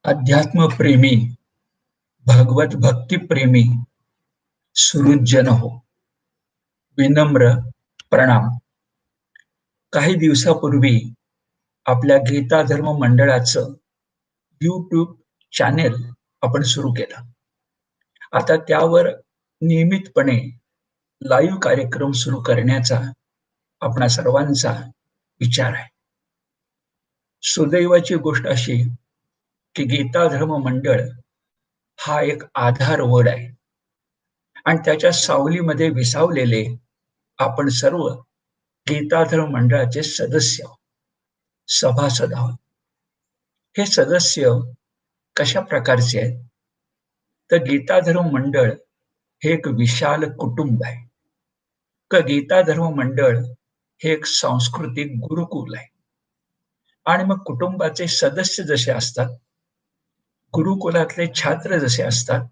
अध्यात्मप्रेमी, भगवत भक्तिप्रेमी सुहृदजन हो, विनम्र प्रणाम. काही दिवसापूर्वी आपल्या गीता धर्म मंडळाचं YouTube चॅनेल आपण सुरू केलं. आता त्यावर नियमितपणे लाईव्ह कार्यक्रम सुरू करण्याचा आपणा सर्वांचा विचार आहे. सुदैवाची गोष्ट अशी की गीता धर्म मंडळ हा एक आधारवड आहे आणि त्याच्या सावलीमध्ये विसावलेले आपण सर्व गीता धर्म मंडळाचे सदस्य आहोत, सभासद आहोत. हे सदस्य कशा प्रकारचे आहेत? तर गीता धर्म मंडळ हे एक विशाल कुटुंब आहे. गीता धर्म मंडळ हे एक सांस्कृतिक गुरुकुल आहे. आणि मग कुटुंबाचे सदस्य जसे असतात, गुरुकुलातले छात्र जसे असतात,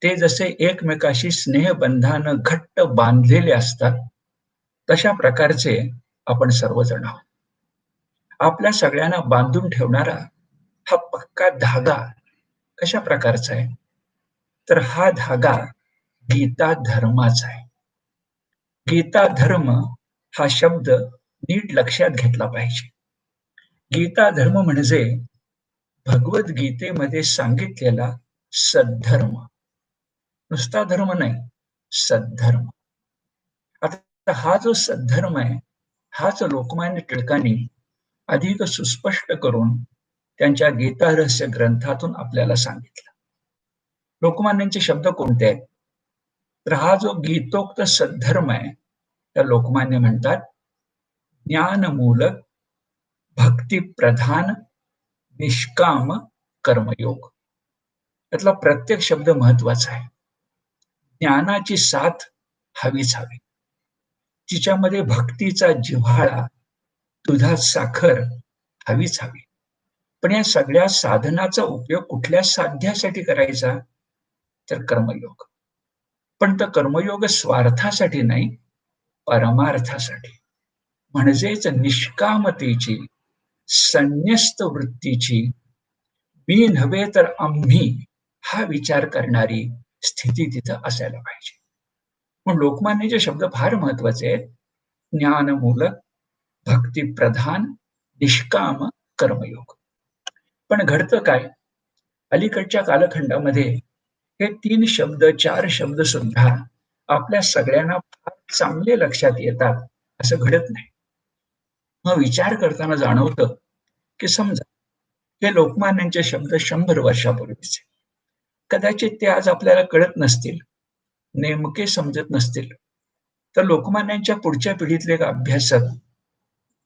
ते जसे एकमेकाशी स्नेहबंधानं घट्ट बांधलेले असतात, तशा प्रकारचे आपण सर्वजण आहोत. आपल्या सगळ्यांना बांधून ठेवणारा हा पक्का धागा कशा प्रकारचा आहे? तर हा धागा गीता धर्माचा आहे. गीता धर्म हा शब्द नीट लक्षात घेतला पाहिजे. गीता धर्म म्हणजे भगवद्गीतेमध्ये सांगितलेला सद्धर्म. नुसता धर्म नाही, सद्धर्म. आता हा जो सद्धर्म आहे, हाच लोकमान्य टिळकांनी अधिक सुस्पष्ट करून त्यांच्या गीता रहस्य ग्रंथातून आपल्याला सांगितलं. लोकमान्यांचे शब्द कोणते आहेत? तर हा जो गीतोक्त सद्धर्म आहे, त्या लोकमान्य म्हणतात ज्ञानमूलक, भक्तिप्रधान, निष्काम कर्मयोग. यातला प्रत्येक शब्द महत्वाचा आहे. ज्ञानाची साथ हवीच हवी, तिच्यामध्ये भक्तीचा जिव्हाळा, दुधात साखर हवीच हवी. पण या सगळ्या साधनाचा उपयोग कुठल्या साध्यासाठी करायचा? तर कर्मयोग. पण तो कर्मयोग स्वार्थासाठी नाही, परमार्थासाठी. म्हणजेच निष्कामतेची, संन्यस्त वृत्तीची, मी नव्हे तर आम्ही हा विचार करणारी स्थिती तिथं असायला पाहिजे. पण लोकमान्याचे शब्द फार महत्वाचे आहेत. ज्ञानमूलक, भक्तिप्रधान, निष्काम कर्मयोग. पण घडतं काय? अलीकडच्या कालखंडामध्ये हे 3 शब्द, 4 शब्द सुद्धा आपल्या सगळ्यांना फार चांगले लक्षात येतात असं घडत नाही. मग विचार करताना जाणवतं की समजा हे लोकमान्यांचे शब्द 100 वर्षापूर्वीचे, कदाचित ते आज आपल्याला कळत नसतील, नेमके समजत नसतील, तर लोकमान्यांच्या पुढच्या पिढीतले एक अभ्यासक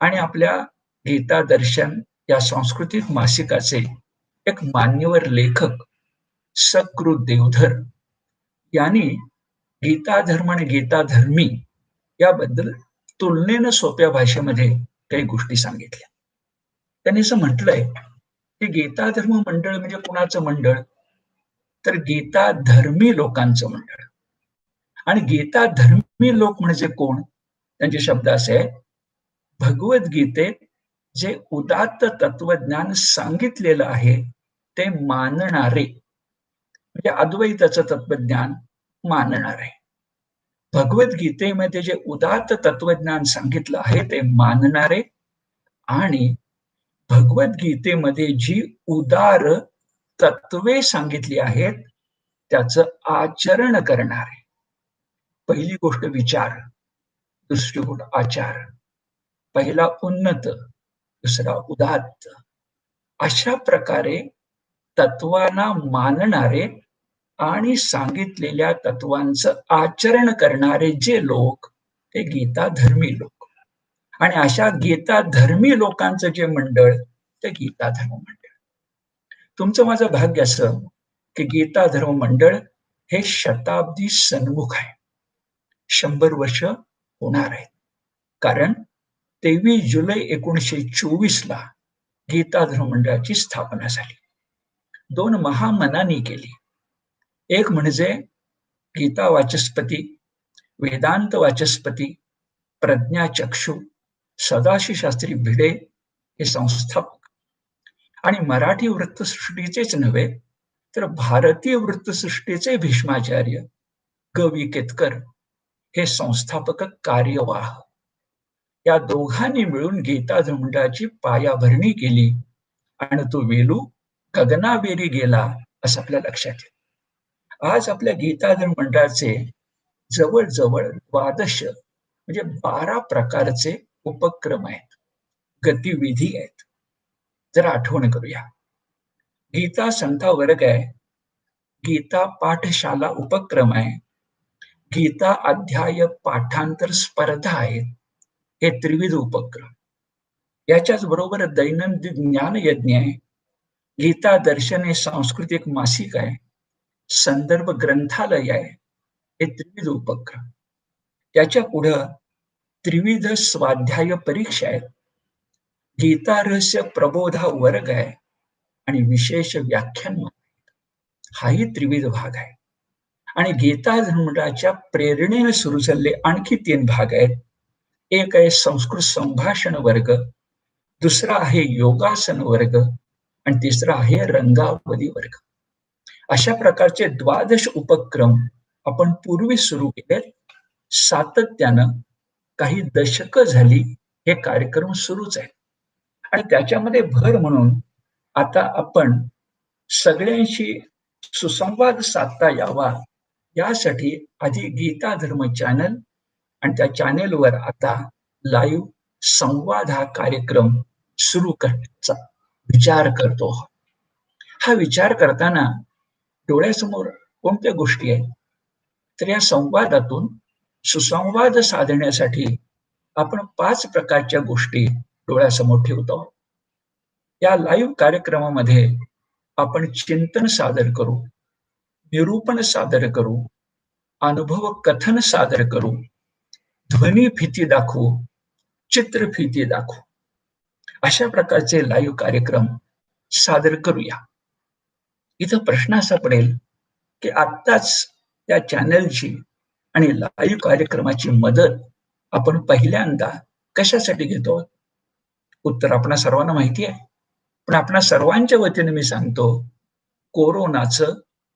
आणि आपल्या गीता दर्शन या सांस्कृतिक मासिकाचे एक मान्यवर लेखक सकृत देवधर यांनी गीता धर्म आणि गीता धर्मी याबद्दल तुलनेनं सोप्या भाषेमध्ये काही गोष्टी सांगितल्या. त्यांनी असं म्हटलंय की गीता धर्म मंडळ म्हणजे कुणाचं मंडळ? तर गीता धर्मी लोकांचं मंडळ. आणि गीता धर्मी लोक म्हणजे कोण? त्यांचे शब्द असे आहेत, भगवद्गीतेत जे उदात्त तत्वज्ञान सांगितलेलं आहे ते मानणारे, म्हणजे अद्वैताचं तत्वज्ञान मानणारे. भगवद्गीतेमध्ये जे उदात्त तत्वज्ञान सांगितलं आहे ते मानणारे आणि भगवद्गीतेमध्ये जी उदार तत्वे सांगितली आहेत त्याचं आचरण करणारे. पहिली गोष्ट विचार, दुसरी गोष्ट आचार. पहिला उन्नत, दुसरा उदात्त. अशा प्रकारे तत्वांना मानणारे आणि सांगितलेल्या तत्वांचं आचरण करणारे जे लोक, ते गीता धर्मी लोक. आणि अशा गीता धर्मी लोकांचं जे मंडळ, ते गीता धर्म मंडळ. तुमचं माझं भाग्य असं की गीता धर्म मंडळ हे शताब्दी सन्मुख आहे. 100 वर्ष होणार आहेत. कारण 23 जुलै 1924 ला गीता धर्म मंडळाची स्थापना झाली. 2 महामनांनी केली. एक म्हणजे गीता वाचस्पती, वेदांत वाचस्पती, प्रज्ञाचक्षु, सदाशिव शास्त्री भिडे हे संस्थापक. आणि मराठी वृत्तसृष्टीचेच नव्हे, तर भारतीय वृत्तसृष्टीचे भीष्माचार्य ग. वि. केतकर हे संस्थापक कार्यवाह. या दोघांनी मिळून गीताधर मंडळाची पायाभरणी केली आणि तो वेलू गगनावेरी गेला असं आपल्या लक्षात येईल. आज आपल्या गीताधर मंडळाचे जवळ-जवळ 12 म्हणजे 12 प्रकारचे उपक्रम आहेत, गतिविधी आहेत. जरा आठवण करूया. गीता संथा वर्ग आहे, गीता पाठशाला उपक्रम आहे, गीता अध्याय पाठांतर स्पर्धा आहेत. हे त्रिविध उपक्रम. याच्याच बरोबर दैनंदिन ज्ञान यज्ञ आहे, गीता दर्शन हे सांस्कृतिक मासिक आहे, संदर्भ ग्रंथालय आहे. हे त्रिविध उपक्रम. त्याच्या पुढं त्रिविध स्वाध्याय परीक्षा आहेत, गीता रहस्य प्रबोधा वर्ग आहे आणि विशेष व्याख्यान. हाही त्रिविध भाग आहे. आणि गीता धर्मडाच्या प्रेरणेने सुरू झालेले आणखी 3 भाग आहेत. एक आहे संस्कृत संभाषण वर्ग, दुसरा आहे योगासन वर्ग आणि तिसरा आहे रंगावली वर्ग. अशा प्रकारचे 12 उपक्रम आपण पूर्वी सुरू केलेत. सातत्यानं काही दशकं झाली हे कार्यक्रम सुरूच आहेत. आणि त्याच्यामध्ये भर म्हणून आता आपण सगळ्यांशी सुसंवाद साधता यावा यासाठी आधी गीता धर्म चॅनल आणि त्या चॅनेलवर आता लाईव्ह संवाद हा कार्यक्रम सुरू करण्याचा विचार करतो. हा विचार करताना डोळ्यासमोर कोणत्या गोष्टी आहेत, तर या संवादातून सुसंवाद साधण्यासाठी आपण 5 प्रकारच्या गोष्टी डोळ्यासमोर ठेवतो. या लाईव्ह कार्यक्रमामध्ये आपण चिंतन सादर करू, निरूपण सादर करू, अनुभव कथन सादर करू, ध्वनी फिती दाखवू, चित्रफिती दाखवू. अशा प्रकारचे लाईव्ह कार्यक्रम सादर करूया. इथं प्रश्न असा पडेल की आत्ताच त्या चॅनलची आणि लाईव्ह कार्यक्रमाची मदत आपण पहिल्यांदा कशासाठी घेतो? उत्तर आपणा सर्वांना माहिती आहे. पण आपणा सर्वांच्या वतीने मी सांगतो, कोरोनाचं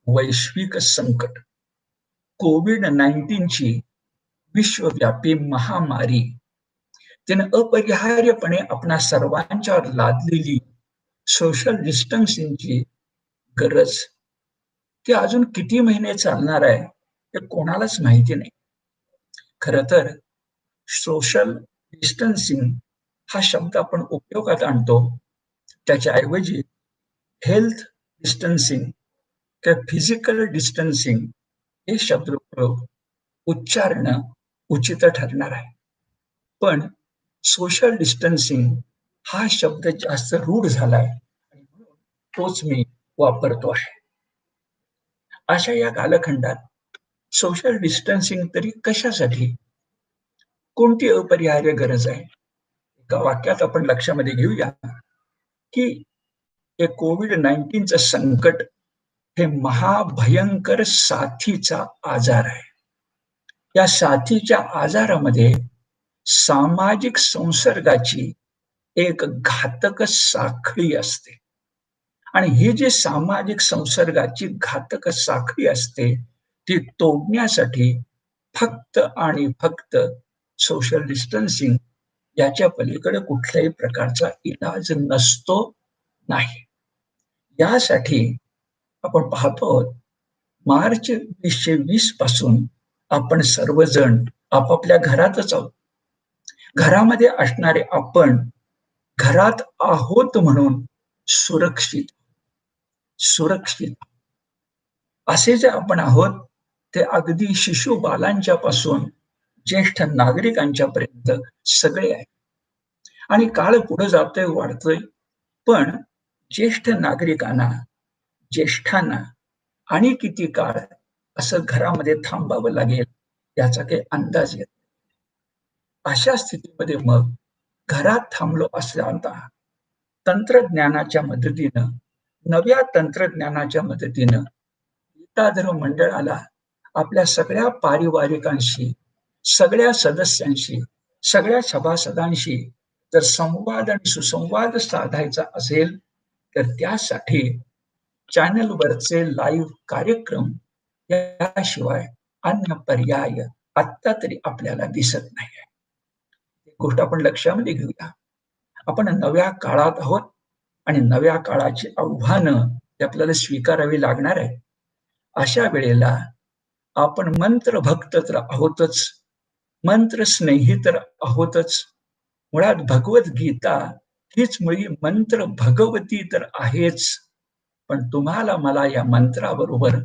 वैश्विक संकट, कोविड-19 ची विश्वव्यापी महामारी, त्यानं अपरिहार्यपणे आपणा सर्वांच्यावर लादलेली सोशल डिस्टन्सिंगची गरज, ती अजून किती महिने चालणार आहे हे कोणालाच माहिती नाही. खरं तर सोशल डिस्टन्सिंग हा शब्द आपण उपयोगात आणतो, त्याच्या ऐवजी हेल्थ डिस्टन्सिंग किंवा फिजिकल डिस्टन्सिंग हे शब्दप्रयोग उच्चारणं उचित ठरणार आहे. पण सोशल डिस्टन्सिंग हा शब्द जास्त रूढ झालाय, तोच मी वापरतो आहे. अशा या कालखंडात सोशल डिस्टन्सिंग तरी कशासाठी? कोणती अपरिहार्य गरज आहे? एका वाक्यात आपण लक्षामध्ये घेऊया की हे कोविड-19चं संकट हे महाभयंकर साथीचा आजार आहे. या साथीच्या आजारामध्ये सामाजिक संसर्गाची एक घातक साखळी असते आणि ही जी सामाजिक संसर्गाची घातक साखळी असते, ती तोडण्यासाठी फक्त आणि फक्त सोशल डिस्टन्सिंग याच्या पलीकडे कुठल्याही प्रकारचा इलाज नसतो, नाही. यासाठी आपण पाहतो मार्च 2020 पासून आपण सर्वजण आपापल्या घरातच आहोत. घरामध्ये असणारे आपण घरात आहोत म्हणून सुरक्षित असे जे आपण आहोत ते अगदी शिशु बालांच्या पासून ज्येष्ठ नागरिकांच्या पर्यंत सगळे आहे. आणि काळ पुढे जातोय, वाढतोय, पण ज्येष्ठ नागरिकांना, ज्येष्ठांना आणि किती काळ असं घरामध्ये थांबावं लागेल याचा काही अंदाज येत. अशा स्थितीमध्ये मग घरात थांबलो असता तंत्रज्ञानाच्या मदतीनं, नव्या तंत्रज्ञानाच्या मदतीनं गीता धर्म मंडळाला आपल्या सगळ्या पारिवारिकांशी, सगळ्या सदस्यांशी, सगळ्या सभासदांशी जर संवाद आणि सुसंवाद साधायचा असेल, तर त्यासाठी चॅनलवरचे लाईव्ह कार्यक्रम याशिवाय अन्य पर्याय आत्ता तरी आपल्याला दिसत नाही. गोष्ट आपण लक्षामध्ये घेऊया. आपण नव्या काळात आहोत आणि नव्या काळाची आव्हानं ते आपल्याला स्वीकारावी लागणार आहे. अशा वेळेला आपण मंत्रभक्त तर आहोतच, मंत्रस्नेही तर आहोतच. मुळात भगवद्गीता हीच मुळी मंत्र भगवती तर आहेच. पण तुम्हाला मला या मंत्राबरोबर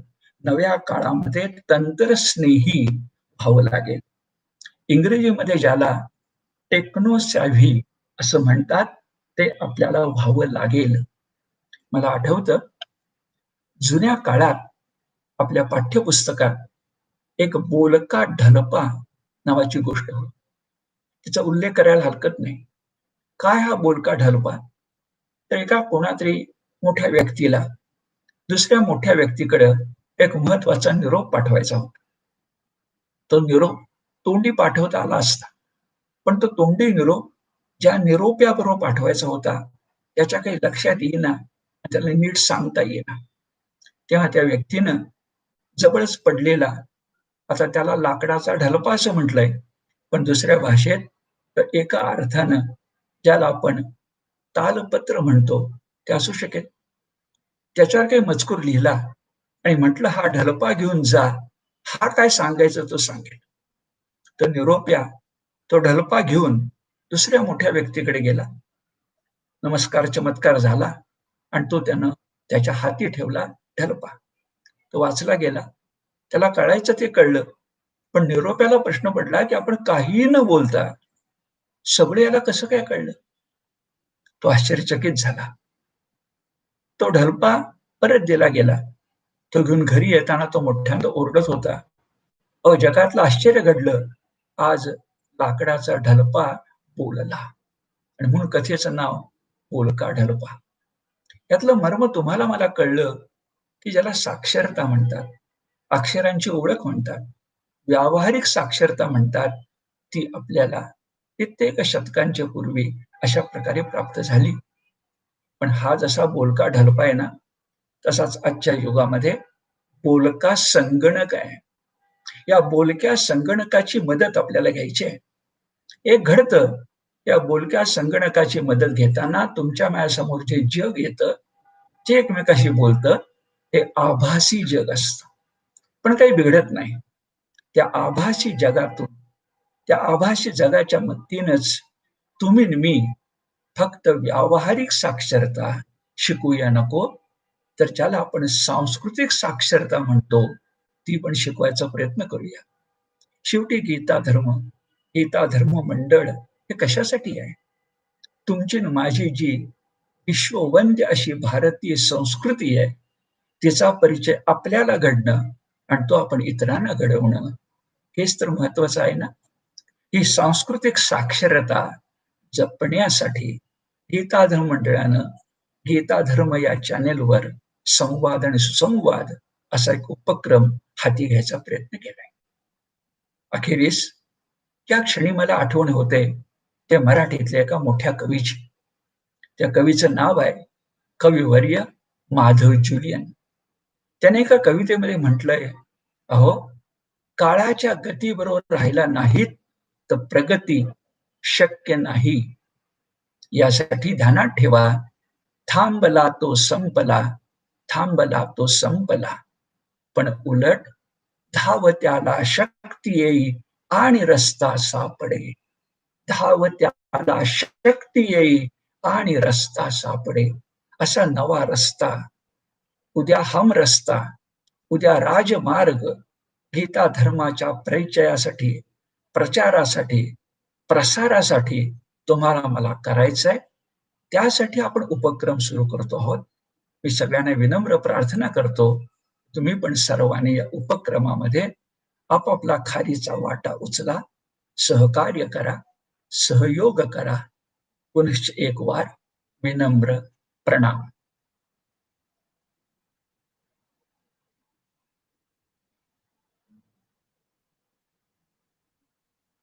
नव्या काळामध्ये तंत्रस्नेही व्हावं लागेल. इंग्रजीमध्ये ज्याला टेक्नो सॅव्ही असं म्हणतात, ते आपल्याला व्हावं लागेल. मला आठवतं, जुन्या काळात आपल्या पाठ्यपुस्तकात एक बोलका ढलपा नावाची गोष्ट होती. तिचा उल्लेख करायला हरकत नाही. काय हा बोलका ढलपा? तर एका कोणातरी मोठ्या व्यक्तीला दुसऱ्या मोठ्या व्यक्तीकडे एक महत्वाचा निरोप पाठवायचा होता. तो निरोप तोंडी पाठवता आला असता, पण तो तोंडी निरोप ज्या निरोप्याबरोबर पाठवायचा होता त्याच्या काही लक्षात येईना, त्याला नीट सांगता येईना. तेव्हा त्या व्यक्तीनं जवळच पडलेला, आता त्याला लाकडाचा ढलपा असं म्हटलंय, पण दुसऱ्या भाषेत तर एका अर्थानं ज्याला आपण तालपत्र म्हणतो ते असू शकेल. त्याच्यावर काही मजकूर लिहिला आणि म्हटलं हा ढलपा घेऊन जा, हा काय सांगायचं तो सांगेल. तो निरोप्या तो ढलपा घेऊन दुसऱ्या मोठ्या व्यक्तीकडे गेला. नमस्कार चमत्कार झाला आणि तो त्यानं त्याच्या हाती ठेवला ढलपा. तो वाचला गेला. त्याला कळायचं ते कळलं, पण निरोप्याला प्रश्न पडला की आपण काहीही न बोलता सगळं याला कसं काय कळलं? तो आश्चर्यचकित झाला. तो ढलपा परत दिला गेला. तो घेऊन घरी येताना तो मोठ्यानं ओरडत होता, अहो जगातलं आश्चर्य घडलं, आज लाकडाचा ढलपा बोलला. आणि म्हणून कथेचं नाव बोलका ढलपा. यातलं मर्म तुम्हाला मला कळलं की ज्याला साक्षरता म्हणतात, अक्षरांची ओळख म्हणतात, व्यावहारिक साक्षरता म्हणतात, ती आपल्याला कित्येक शतकांच्या पूर्वी अशा प्रकारे प्राप्त झाली. पण हा जसा बोलका ढलपा आहे ना, तसाच आजच्या युगामध्ये बोलका संगणक आहे. या बोलक्या संगणकाची मदत आपल्याला घ्यायची आहे. एक घडतं, या बोलक्या संगणकाची मदत घेताना तुमच्या माझ्यासमोर जे जग येतं, जे एकमेकाशी बोलतं, हे आभासी जग असतं. पण काही बिघडत नाही. त्या आभासी जगातून, त्या आभासी जगाच्या मदतीनंच तुम्ही आणि मी फक्त व्यावहारिक साक्षरता शिकूया नको, तर ज्याला आपण सांस्कृतिक साक्षरता म्हणतो, ती पण शिकवायचा प्रयत्न करूया. शेवटी गीता धर्म मंडळ हे कशासाठी आहे? तुमची आणि माझी जी विश्ववंद्य अशी भारतीय संस्कृती आहे, तिचा परिचय आपल्याला घडणं आणि तो आपण इतरांना घडवणं, हेच तर महत्वाचं आहे ना. ही सांस्कृतिक साक्षरता जपण्यासाठी गीता धर्म मंडळानं गीता धर्म या चॅनेलवर संवाद आणि सुसंवाद असा एक उपक्रम हाती घ्यायचा प्रयत्न केलाय. अखेरीस या क्षणी मला आठवण होते ते मराठीतल्या एका मोठ्या कवीची. त्या कवीचं नाव आहे कविवर्य माधव जुलियन. त्याने एका कवितेमध्ये म्हटलंय, अहो काळाच्या गतीबरोबर राहिला नाहीत तर प्रगती शक्य नाही. यासाठी ध्यानात ठेवा, थांबला तो संपला, थांबला तो संपला. पण उलट धावत्याला शक्ती येई आणि रस्ता सापडे. धावत्याला शक्ती येई आणि रस्ता सापडे. असा नवा रस्ता, उद्या हम रस्ता, उद्या राजमार्ग गीता धर्माच्या परिचयासाठी, प्रचारासाठी, प्रसारासाठी तुम्हाला मला करायचंय. त्यासाठी आपण उपक्रम सुरू करतो आहोत. मी सगळ्यांना विनम्र प्रार्थना करतो, तुम्ही पण सर्वांनी या उपक्रमामध्ये आपापला खारीचा वाटा उचला, सहकार्य करा, सहयोग करा. पुनश्च एक वार विनम्र प्रणाम.